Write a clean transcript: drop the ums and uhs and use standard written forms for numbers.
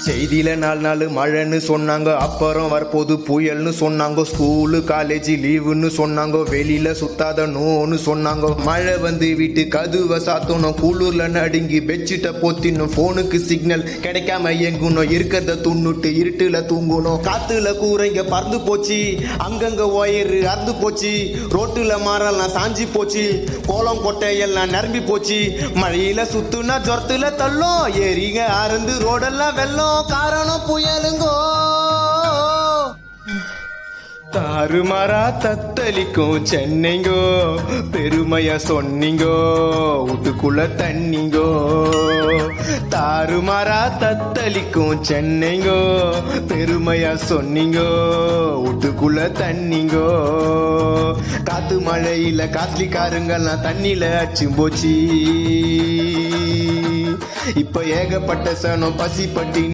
செய்தியில 4 நாள் மழைன்னு சொன்னாங்க, அப்புறம் வரப்போது புயல்னு சொன்னாங்க. ஸ்கூலு காலேஜ் லீவுன்னு சொன்னாங்க, வெளியில சுத்தாத நோன்னு சொன்னாங்க. மழை வந்து வீட்டு கதுவை சாத்தணும், குளூர்ல நடுங்கி பெட்ஷீட்டை போத்தினும், போனுக்கு சிக்னல் கிடைக்காம எங்கணும், இருக்கிறத துண்ணுட்டு இருட்டுல தூங்கணும். காத்துல கூரைங்க பறந்து போச்சு, அங்கங்க ஒயரு அறுந்து போச்சு, ரோட்டுல மரம்லாம் சாஞ்சி போச்சு, கோலம் கொட்டை எல்லாம் நிரம்பி போச்சு. மழையில சுத்துனா ஜொரத்துல தள்ளும், ஏறிங்க அறந்து ரோடெல்லாம் வெள்ளம், காரணம் புயலுங்கோ. தாறுமாறா தத்தளிக்கும் சென்னைங்கோ, பெருமையா சொன்னீங்கோ, வீட்டுக்குள்ள தண்ணிங்கோ. தாறுமாறா தத்தளிக்கும் சென்னைங்கோ, பெருமையா சொன்னீங்கோ, வீட்டுக்குள்ள தண்ணிங்கோ. காத்து மழையில காஸ்ட்லி காருங்கெல்லாம் தண்ணியில அச்சு போச்சு. இப்ப ஏகப்பட்ட சனம் பசி பட்டி